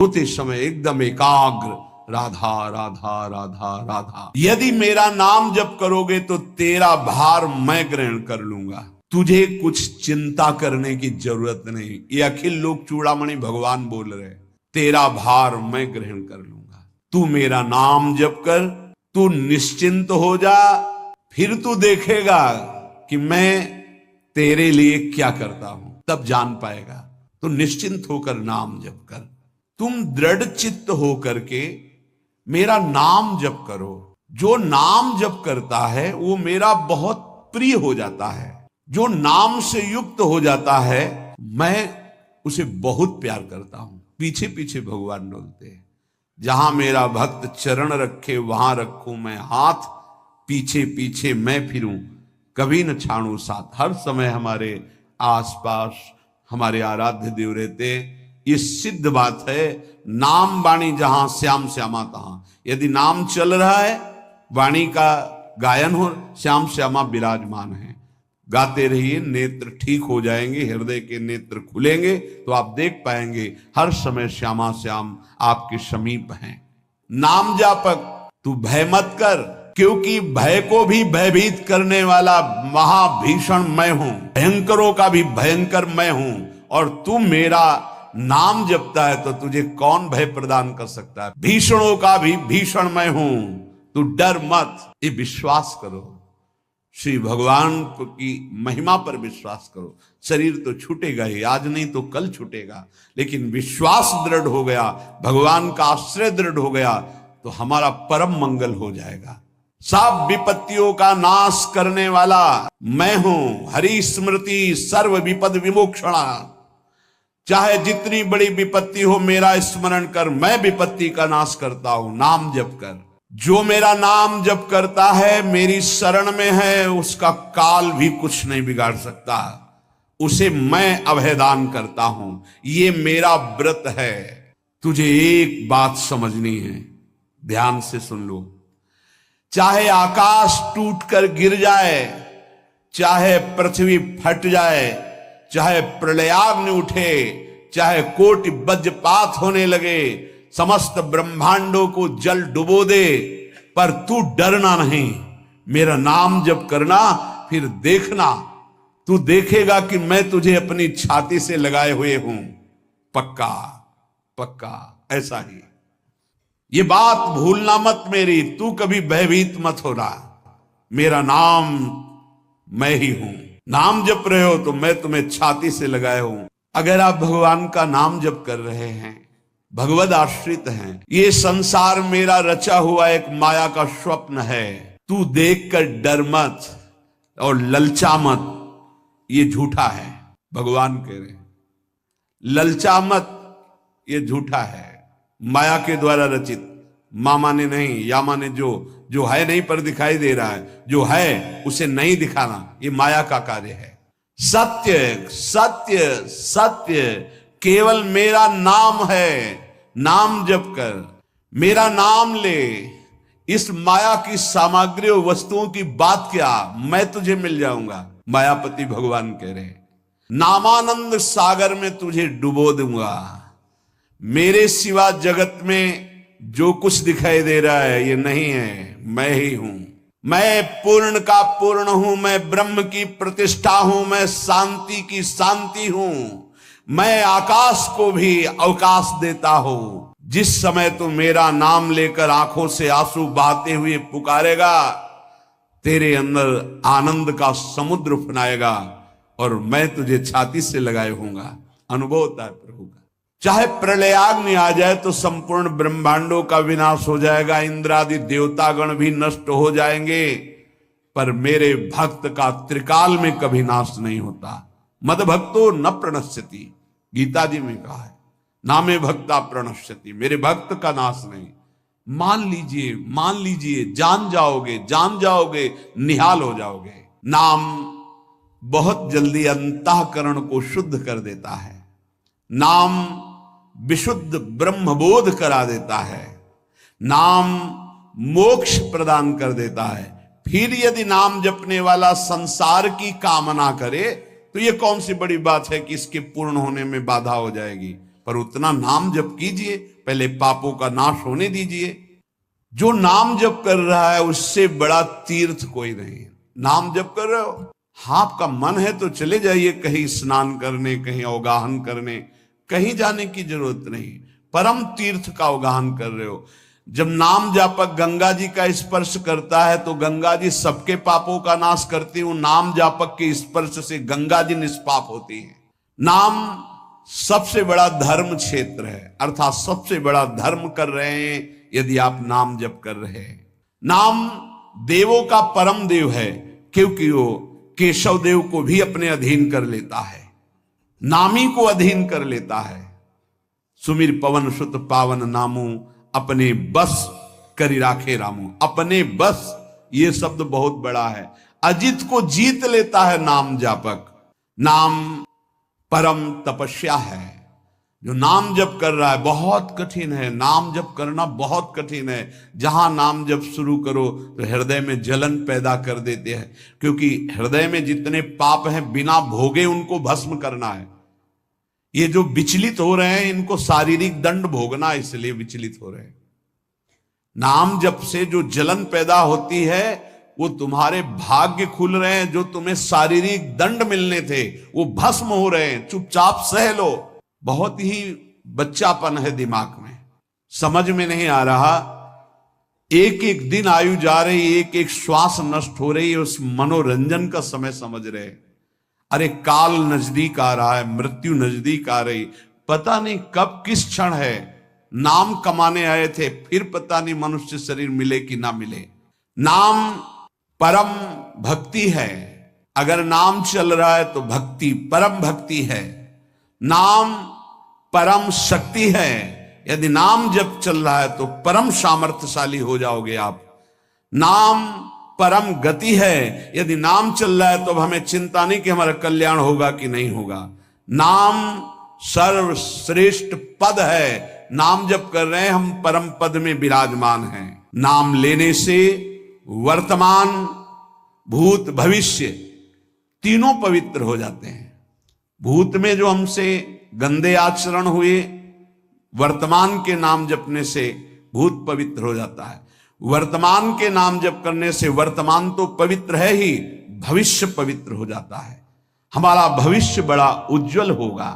रोते समय एकदम एकाग्र, राधा राधा राधा राधा। यदि मेरा नाम जप करोगे तो तेरा भार मैं ग्रहण कर लूंगा, तुझे कुछ चिंता करने की जरूरत नहीं। ये अखिल लोक चूड़ामणि भगवान बोल रहे, तेरा भार मैं ग्रहण कर लूंगा। तू मेरा नाम जप कर, तू निश्चिंत हो जा, फिर तू देखेगा कि मैं तेरे लिए क्या करता हूं, तब जान पाएगा। तो निश्चिंत होकर नाम जप कर, तुम दृढ़ चित्त होकर के मेरा नाम जप करो। जो नाम जप करता है वो मेरा बहुत प्रिय हो जाता है। जो नाम से युक्त हो जाता है मैं उसे बहुत प्यार करता हूं। पीछे पीछे भगवान डोलते हैं, जहां मेरा भक्त चरण रखे वहां रखूं मैं हाथ, पीछे पीछे मैं फिरूं कभी न छाड़ू साथ। हर समय हमारे आसपास हमारे आराध्य देव रहते। ये सिद्ध बात है, नाम वाणी जहां श्याम श्यामा तहां। यदि नाम चल रहा है, वाणी का गायन हो, श्याम श्यामा विराजमान है। गाते रहिए, नेत्र ठीक हो जाएंगे, हृदय के नेत्र खुलेंगे तो आप देख पाएंगे हर समय श्यामा श्याम आपके समीप हैं। नाम जापक तू भय मत कर, क्योंकि भय को भी भयभीत करने वाला महाभीषण मैं हूं, भयंकरों का भी भयंकर मैं हूं। और तू मेरा नाम जपता है तो तुझे कौन भय प्रदान कर सकता है। भीषणों का भी भीषण मैं हूं, तू डर मत। ये विश्वास करो, श्री भगवान की महिमा पर विश्वास करो। शरीर तो छूटेगा ही, आज नहीं तो कल छूटेगा, लेकिन विश्वास दृढ़ हो गया, भगवान का आश्रय दृढ़ हो गया तो हमारा परम मंगल हो जाएगा। सब विपत्तियों का नाश करने वाला मैं हूं, हरि स्मृति सर्व विपद विमोक्षणा। चाहे जितनी बड़ी विपत्ति हो मेरा स्मरण कर, मैं विपत्ति का नाश करता हूं। नाम जप कर, जो मेरा नाम जप करता है, मेरी शरण में है, उसका काल भी कुछ नहीं बिगाड़ सकता। उसे मैं अभयदान करता हूं, ये मेरा व्रत है। तुझे एक बात समझनी है, ध्यान से सुन लो। चाहे आकाश टूटकर गिर जाए, चाहे पृथ्वी फट जाए, चाहे प्रलयाग्नि उठे, चाहे कोटि वज्रपात होने लगे, समस्त ब्रह्मांडों को जल डुबो दे, पर तू डरना नहीं। मेरा नाम जप करना, फिर देखना, तू देखेगा कि मैं तुझे अपनी छाती से लगाए हुए हूं। पक्का पक्का ऐसा ही। ये बात भूलना मत मेरी, तू कभी भयभीत मत होना। मेरा नाम मैं ही हूं। नाम जप रहे हो तो मैं तुम्हें छाती से लगाए हूं। अगर आप भगवान का नाम जप कर रहे हैं, भगवद आश्रित हैं, ये संसार मेरा रचा हुआ एक माया का स्वप्न है, तू देखकर डर मत और ललचा मत, ये झूठा है। भगवान कह रहे ललचा मत, ये झूठा है, माया के द्वारा रचित। मामा ने नहीं, यामा ने जो है नहीं पर दिखाई दे रहा है, जो है उसे नहीं दिखाना, ये माया का कार्य है। सत्य सत्य सत्य केवल मेरा नाम है। नाम जप कर, मेरा नाम ले। इस माया की सामग्री और वस्तुओं की बात क्या, मैं तुझे मिल जाऊंगा। मायापति भगवान कह रहे नामानंद सागर में तुझे डुबो दूंगा। मेरे सिवा जगत में जो कुछ दिखाई दे रहा है ये नहीं है, मैं ही हूं। मैं पूर्ण का पूर्ण हूं, मैं ब्रह्म की प्रतिष्ठा हूं, मैं शांति की शांति हूं। मैं आकाश को भी अवकाश देता हूं। जिस समय तू मेरा नाम लेकर आंखों से आंसू बहाते हुए पुकारेगा, तेरे अंदर आनंद का समुद्र फनाएगा और मैं तुझे छाती से लगाए होऊंगा। अनुभव होता है प्रभु का। चाहे प्रलयाग्नि आ जाए तो संपूर्ण ब्रह्मांडों का विनाश हो जाएगा, इंद्रादि देवतागण भी नष्ट हो जाएंगे, पर मेरे भक्त का त्रिकाल में कभी नाश नहीं होता। मद भक्तो न प्रणश्यति, गीता जी में कहा है, नामे भक्ता प्रणश्यति, मेरे भक्त का नाश नहीं। मान लीजिए, जान जाओगे, निहाल हो जाओगे। नाम बहुत जल्दी अंतःकरण को शुद्ध कर देता है। नाम विशुद्ध ब्रह्मबोध करा देता है। नाम मोक्ष प्रदान कर देता है। फिर यदि नाम जपने वाला संसार की कामना करे तो ये कौन सी बड़ी बात है कि इसके पूर्ण होने में बाधा हो जाएगी। पर उतना नाम जप कीजिए, पहले पापों का नाश होने दीजिए। जो नाम जप कर रहा है उससे बड़ा तीर्थ कोई नहीं। नाम जप कर रहे हो, हाँ आपका मन है तो चले जाइए कहीं स्नान करने, कहीं अवगाहन करने, कहीं जाने की जरूरत नहीं। परम तीर्थ का अवगाहन कर रहे हो। जब नाम जापक गंगा जी का स्पर्श करता है तो गंगा जी सबके पापों का नाश करती हूं। नाम जापक के स्पर्श से गंगा जी निष्पाप होती है। नाम सबसे बड़ा धर्म क्षेत्र है, अर्थात सबसे बड़ा धर्म कर रहे हैं यदि आप नाम जप कर रहे हैं। नाम देवों का परम देव है, क्योंकि वो केशव देव को भी अपने अधीन कर लेता है, नामी को अधीन कर लेता है। सुमिर पवन सुत पावन नामू, अपने बस करी राखे रामू। अपने बस, ये शब्द बहुत बड़ा है। अजित को जीत लेता है नाम जापक। नाम परम तपस्या है। जो नाम जप कर रहा है बहुत कठिन है, नाम जप करना बहुत कठिन है। जहां नाम जप शुरू करो तो हृदय में जलन पैदा कर देते हैं, क्योंकि हृदय में जितने पाप हैं बिना भोगे उनको भस्म करना है। ये जो विचलित हो रहे हैं इनको शारीरिक दंड भोगना, इसलिए विचलित हो रहे हैं। नाम जप से जो जलन पैदा होती है वो तुम्हारे भाग्य खुल रहे हैं, जो तुम्हें शारीरिक दंड मिलने थे वो भस्म हो रहे हैं। चुपचाप सह लो। बहुत ही बच्चापन है दिमाग में, समझ में नहीं आ रहा। एक एक दिन आयु जा रही, एक एक श्वास नष्ट हो रही है, उस मनोरंजन का समय समझ रहे। अरे काल नजदीक आ रहा है, मृत्यु नजदीक आ रही, पता नहीं कब किस क्षण है। नाम कमाने आए थे, फिर पता नहीं मनुष्य शरीर मिले कि ना मिले। नाम परम भक्ति है। अगर नाम चल रहा है तो भक्ति परम भक्ति है। नाम परम शक्ति है। यदि नाम जब चल रहा है तो परम सामर्थ्यशाली हो जाओगे आप। नाम परम गति है। यदि नाम चल रहा है तो अब हमें चिंता नहीं कि हमारा कल्याण होगा कि नहीं होगा। नाम सर्वश्रेष्ठ पद है। नाम जप कर रहे हैं हम, परम पद में विराजमान हैं। नाम लेने से वर्तमान, भूत, भविष्य तीनों पवित्र हो जाते हैं। भूत में जो हमसे गंदे आचरण हुए, वर्तमान के नाम जपने से भूत पवित्र हो जाता है। वर्तमान के नाम जप करने से वर्तमान तो पवित्र है ही, भविष्य पवित्र हो जाता है। हमारा भविष्य बड़ा उज्जवल होगा।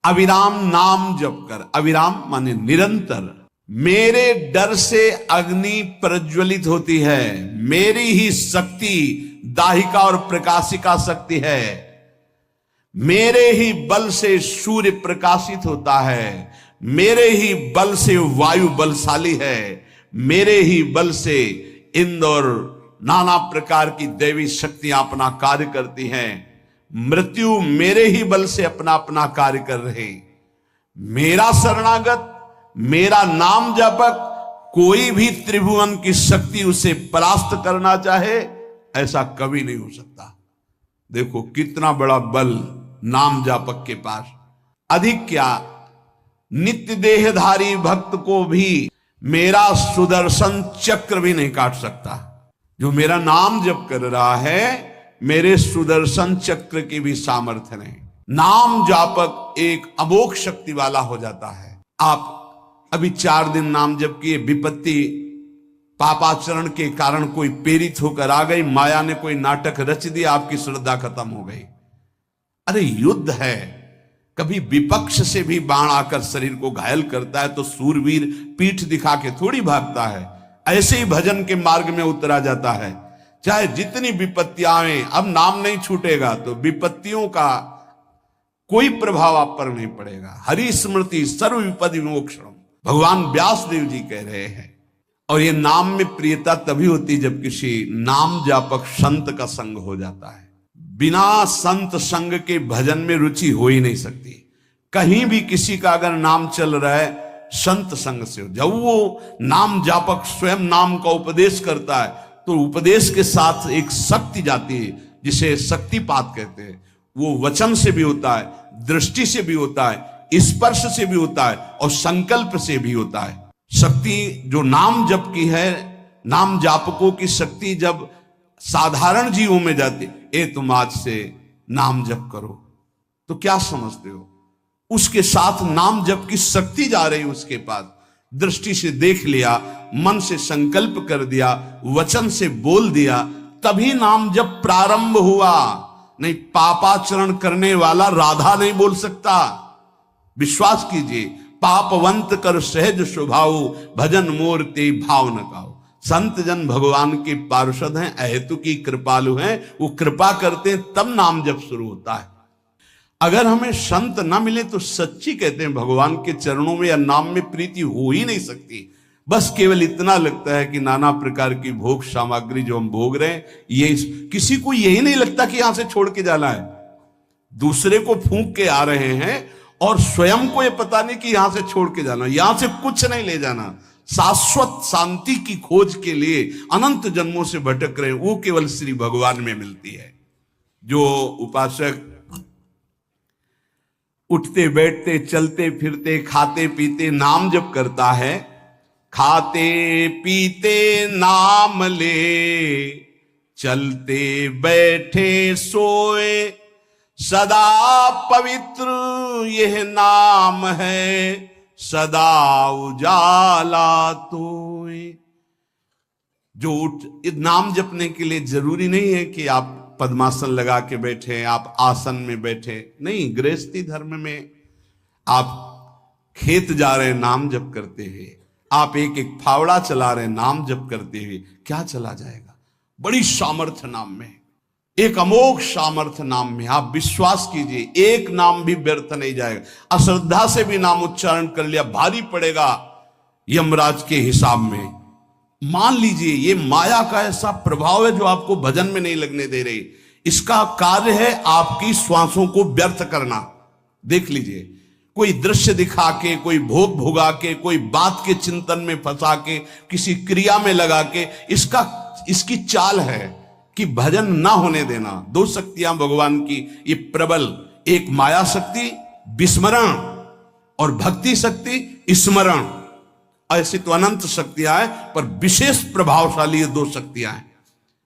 अविराम नाम जप कर, अविराम माने निरंतर। मेरे डर से अग्नि प्रज्वलित होती है, मेरी ही शक्ति दाहिका और प्रकाशिका शक्ति है। मेरे ही बल से सूर्य प्रकाशित होता है, मेरे ही बल से वायु बलशाली है, मेरे ही बल से इंद्र और नाना प्रकार की दैवी शक्तियां अपना कार्य करती हैं। मृत्यु मेरे ही बल से अपना अपना कार्य कर रहे। मेरा शरणागत, मेरा नाम जपक, कोई भी त्रिभुवन की शक्ति उसे परास्त करना चाहे ऐसा कभी नहीं हो सकता। देखो कितना बड़ा बल नाम जापक के पास। अधिक क्या, नित्य देहधारी भक्त को भी मेरा सुदर्शन चक्र भी नहीं काट सकता। जो मेरा नाम जप कर रहा है, मेरे सुदर्शन चक्र की भी सामर्थ्य नहीं। नाम जापक एक अमोघ शक्ति वाला हो जाता है। आप अभी 4 दिन नाम जप किए, विपत्ति पापाचरण के कारण कोई प्रेरित होकर आ गई, माया ने कोई नाटक रच दिया, आपकी श्रद्धा खत्म हो गई। अरे युद्ध है, कभी विपक्ष से भी बाण आकर शरीर को घायल करता है तो सूरवीर पीठ दिखा के थोड़ी भागता है। ऐसे ही भजन के मार्ग में उतरा जाता है। चाहे जितनी विपत्तियां आए, अब नाम नहीं छूटेगा तो विपत्तियों का कोई प्रभाव आप पर नहीं पड़ेगा। हरि स्मृति सर्व विपद विमोक्षण, भगवान व्यास देव जी कह रहे हैं। और ये नाम में प्रियता तभी होती जब किसी नाम जापक संत का संग हो जाता है। बिना संत संग के भजन में रुचि हो ही नहीं सकती। कहीं भी किसी का अगर नाम चल रहा है, संत संग से हो। जब वो नाम जापक स्वयं नाम का उपदेश करता है तो उपदेश के साथ एक शक्ति जाती है जिसे शक्तिपात कहते हैं। वो वचन से भी होता है, दृष्टि से भी होता है, स्पर्श से भी होता है और संकल्प से भी होता है। शक्ति जो नाम जप की है, नाम जापकों की शक्ति जब साधारण जीवों में जाती, ए तुम आज से नाम जप करो, तो क्या समझते हो? उसके साथ नाम जप की शक्ति जा रही उसके पास, दृष्टि से देख लिया, मन से संकल्प कर दिया, वचन से बोल दिया, तभी नाम जप प्रारंभ हुआ। नहीं, पापाचरण करने वाला राधा नहीं बोल सकता। विश्वास कीजिए, पापवंत कर सहज स्वभाव, भजन मोर ते भाव न गाओ। संत जन भगवान के पार्षद हैं, अहेतु की कृपालु हैं, वो कृपा करते हैं तब नाम जप शुरू होता है। अगर हमें संत ना मिले तो सच्ची कहते हैं भगवान के चरणों में या नाम में प्रीति हो ही नहीं सकती। बस केवल इतना लगता है कि नाना प्रकार की भोग सामग्री जो हम भोग रहे हैं, ये किसी को यही नहीं लगता कि यहां से छोड़ के जाना है। दूसरे को फूंक के आ रहे हैं और स्वयं को ये पता नहीं कि यहां से छोड़ के जाना, यहां से कुछ नहीं ले जाना। शाश्वत शांति की खोज के लिए अनंत जन्मों से भटक रहे हैं, वो केवल श्री भगवान में मिलती है। जो उपासक उठते बैठते चलते फिरते खाते पीते नाम जप करता है, खाते पीते नाम ले, चलते बैठे सोए, सदा पवित्र यह नाम है, सदा उजाला तोए। जो नाम जपने के लिए जरूरी नहीं है कि आप पद्मासन लगा के बैठे, आप आसन में बैठे, नहीं, गृहस्थी धर्म में आप खेत जा रहे नाम जप करते हुए, आप एक एक फावड़ा चला रहे नाम जप करते हुए, क्या चला जाएगा? बड़ी सामर्थ्य नाम में, एक अमोघ सामर्थ्य नाम में। आप विश्वास कीजिए, एक नाम भी व्यर्थ नहीं जाएगा। अश्रद्धा से भी नाम उच्चारण कर लिया, भारी पड़ेगा यमराज के हिसाब में। मान लीजिए ये माया का ऐसा प्रभाव है जो आपको भजन में नहीं लगने दे रही। इसका कार्य है आपकी श्वासों को व्यर्थ करना। देख लीजिए, कोई दृश्य दिखा के, कोई भोग भुगा के, कोई बात के चिंतन में फंसा के, किसी क्रिया में लगा के, इसकी चाल है कि भजन ना होने देना। दो शक्तियां भगवान की ये प्रबल, एक माया शक्ति विस्मरण और भक्ति शक्ति स्मरण। ऐसी तो अनंत शक्तियां हैं, पर विशेष प्रभावशाली ये दो शक्तियां हैं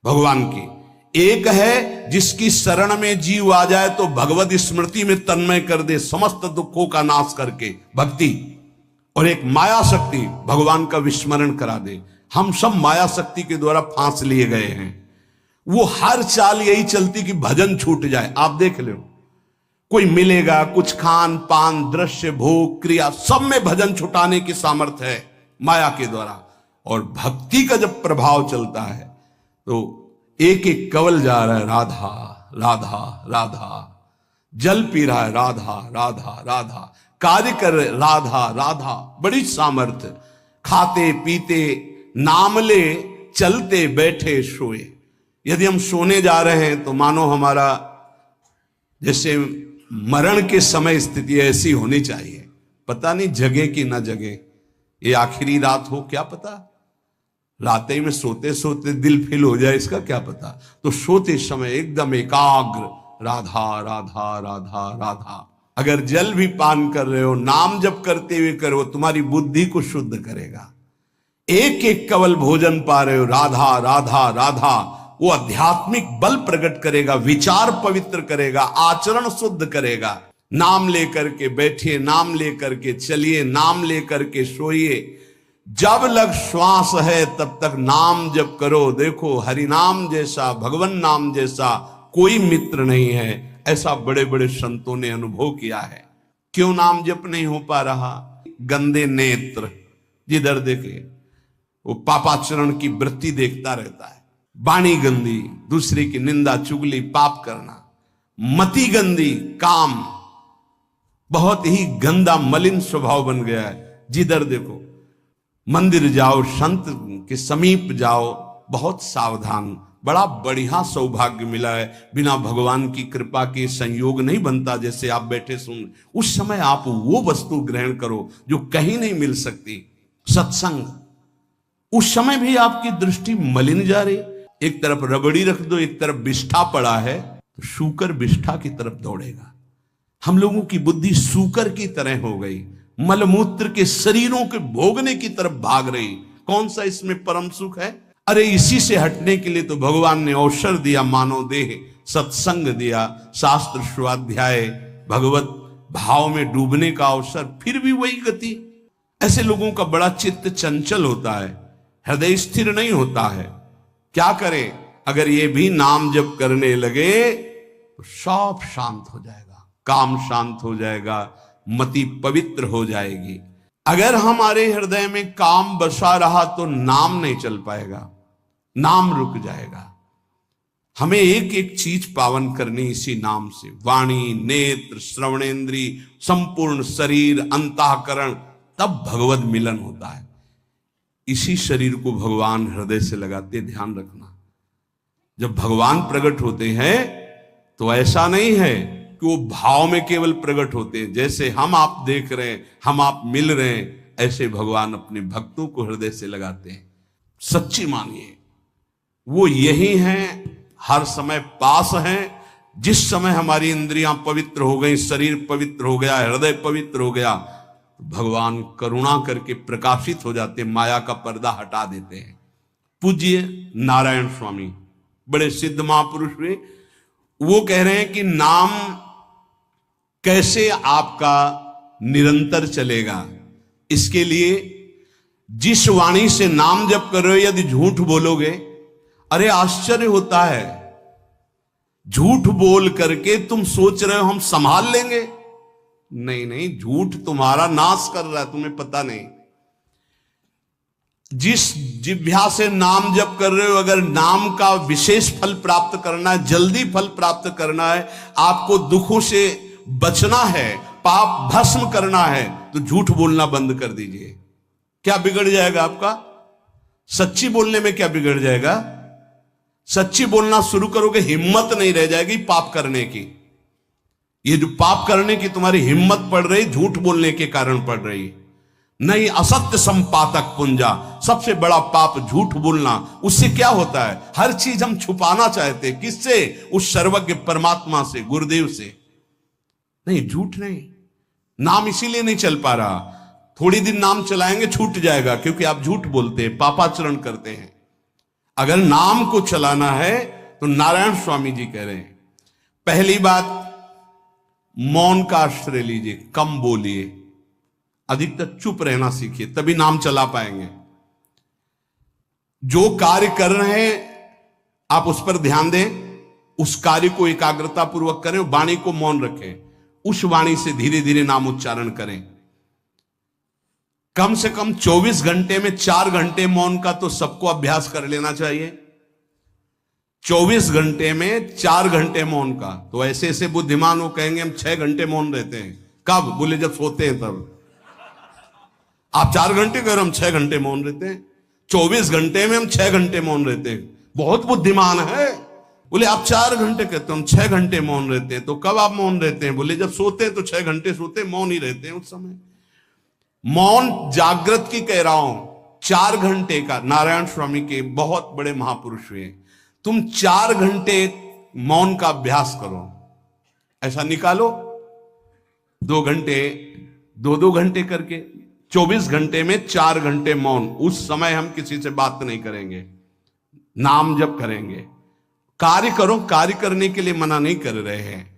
भगवान की। एक है जिसकी शरण में जीव आ जाए तो भगवत स्मृति में तन्मय कर दे, समस्त दुखों का नाश करके, भक्ति। और एक माया शक्ति भगवान का विस्मरण करा दे। हम सब माया शक्ति के द्वारा फांस लिए गए हैं। वो हर चाल यही चलती कि भजन छूट जाए। आप देख लो, कोई मिलेगा, कुछ खान पान दृश्य भोग क्रिया सब में भजन छुटाने की सामर्थ्य है माया के द्वारा। और भक्ति का जब प्रभाव चलता है तो एक एक कवल जा रहा है राधा राधा राधा, जल पी रहा है राधा राधा राधा, कार्य कर रहे राधा राधा, बड़ी सामर्थ्य। खाते पीते नाम ले, चलते बैठे सोए। यदि हम सोने जा रहे हैं तो मानो हमारा जैसे मरण के समय स्थिति ऐसी होनी चाहिए। पता नहीं जगे कि ना जगे, ये आखिरी रात हो, क्या पता। रात ही में सोते सोते दिल फेल हो जाए, इसका क्या पता। तो सोते समय एकदम एकाग्र, राधा राधा राधा राधा। अगर जल भी पान कर रहे हो, नाम जप करते हुए करो, तुम्हारी बुद्धि को शुद्ध करेगा। एक एक कवल भोजन पा रहे हो, राधा राधा राधा, वो आध्यात्मिक बल प्रकट करेगा, विचार पवित्र करेगा, आचरण शुद्ध करेगा। नाम लेकर के बैठिए, नाम लेकर के चलिए, नाम लेकर के सोइए। जब लग श्वास है तब तक नाम जप करो। देखो, हरि नाम जैसा, भगवान नाम जैसा कोई मित्र नहीं है, ऐसा बड़े बड़े संतों ने अनुभव किया है। क्यों नाम जप नहीं हो पा रहा? गंदे नेत्र, जिधर देखे वो पापाचरण की वृत्ति देखता रहता है। वाणी गंदी, दूसरे की निंदा चुगली पाप करना। मति गंदी, काम, बहुत ही गंदा मलिन स्वभाव बन गया है। जिधर देखो, मंदिर जाओ, संत के समीप जाओ, बहुत सावधान। बड़ा बढ़िया सौभाग्य मिला है, बिना भगवान की कृपा के संयोग नहीं बनता। जैसे आप बैठे सुन, उस समय आप वो वस्तु ग्रहण करो जो कहीं नहीं मिल सकती, सत्संग। उस समय भी आपकी दृष्टि मलिन जा रही, एक तरफ रबड़ी रख दो, एक तरफ बिष्ठा पड़ा है, तो सूकर बिष्ठा की तरफ दौड़ेगा। हम लोगों की बुद्धि सूकर की तरह हो गई, मलमूत्र के शरीरों के भोगने की तरफ भाग रही। कौन सा इसमें परम सुख है? अरे इसी से हटने के लिए तो भगवान ने अवसर दिया, मानव देह, सत्संग दिया, शास्त्र स्वाध्याय, भगवत भाव में डूबने का अवसर, फिर भी वही गति। ऐसे लोगों का बड़ा चित्त चंचल होता है, हृदय स्थिर नहीं होता है। क्या करें? अगर ये भी नाम जप करने लगे तो सब शांत हो जाएगा, काम शांत हो जाएगा, मति पवित्र हो जाएगी। अगर हमारे हृदय में काम बसा रहा तो नाम नहीं चल पाएगा, नाम रुक जाएगा। हमें एक एक चीज पावन करनी इसी नाम से, वाणी, नेत्र, श्रवणेन्द्री, संपूर्ण शरीर, अंतःकरण, तब भगवत मिलन होता है। इसी शरीर को भगवान हृदय से लगाते, ध्यान रखना। जब भगवान प्रकट होते हैं तो ऐसा नहीं है कि वो भाव में केवल प्रकट होते हैं, जैसे हम आप देख रहे हैं, हम आप मिल रहे हैं, ऐसे भगवान अपने भक्तों को हृदय से लगाते हैं। सच्ची मानिए, वो यही हैं, हर समय पास हैं। जिस समय हमारी इंद्रियां पवित्र हो गई, शरीर पवित्र हो गया, हृदय पवित्र हो गया, तो भगवान करुणा करके प्रकाशित हो जाते, माया का पर्दा हटा देते हैं। पूज्य नारायण स्वामी बड़े सिद्ध महापुरुष हुए, वो कह रहे हैं कि नाम कैसे आपका निरंतर चलेगा। इसके लिए जिस वाणी से नाम जप कर रहे हो, यदि झूठ बोलोगे, अरे आश्चर्य होता है, झूठ बोल करके तुम सोच रहे हो हम संभाल लेंगे। नहीं नहीं, झूठ तुम्हारा नाश कर रहा है, तुम्हें पता नहीं। जिस जिह्वा से नाम जप कर रहे हो, अगर नाम का विशेष फल प्राप्त करना है, जल्दी फल प्राप्त करना है, आपको दुखों से बचना है, पाप भस्म करना है, तो झूठ बोलना बंद कर दीजिए। क्या बिगड़ जाएगा आपका? सच्ची बोलने में क्या बिगड़ जाएगा? सच्ची बोलना शुरू करोगे, हिम्मत नहीं रह जाएगी पाप करने की। ये जो पाप करने की तुम्हारी हिम्मत पड़ रही, झूठ बोलने के कारण पड़ रही। नहीं, असत्य संपातक पुंजा, सबसे बड़ा पाप झूठ बोलना। उससे क्या होता है? हर चीज हम छुपाना चाहते, किससे? उस सर्वज्ञ परमात्मा से, गुरुदेव से। नहीं, झूठ नहीं। नाम इसीलिए नहीं चल पा रहा, थोड़ी दिन नाम चलाएंगे छूट जाएगा, क्योंकि आप झूठ बोलते हैं, पापाचरण करते हैं। अगर नाम को चलाना है तो नारायण स्वामी जी कह रहे हैं, पहली बात मौन का आश्रय लीजिए, कम बोलिए, अधिकतर चुप रहना सीखिए, तभी नाम चला पाएंगे। जो कार्य कर रहे हैं आप उस पर ध्यान दें, उस कार्य को एकाग्रता पूर्वक करें, वाणी को मौन रखें, उस वाणी से धीरे धीरे नाम उच्चारण करें। कम से कम 24 घंटे में 4 घंटे मौन का तो सबको अभ्यास कर लेना चाहिए। 24 घंटे में 4 घंटे मौन का। तो ऐसे ऐसे बुद्धिमान वो कहेंगे हम 6 घंटे मौन रहते हैं। कब? बोले जब सोते हैं तब। आप 4 घंटे कह रहे हम 6 घंटे मौन रहते हैं, 24 घंटे में हम 6 घंटे मौन रहते हैं, बहुत बुद्धिमान है। बोले आप 4 घंटे कहते हो, हम 6 घंटे मौन रहते हैं। तो कब आप मौन रहते हैं? बोले जब सोते हैं तो 6 घंटे सोते हैं, मौन ही रहते हैं उस समय। मौन जागृत की कह रहा हूं, 4 घंटे का। नारायण स्वामी के बहुत बड़े महापुरुष हुए, तुम 4 घंटे मौन का अभ्यास करो, ऐसा निकालो 2 घंटे, 2 घंटे करके 24 घंटे में 4 घंटे मौन। उस समय हम किसी से बात नहीं करेंगे, नाम जप करेंगे। कार्य करो, कार्य करने के लिए मना नहीं कर रहे हैं,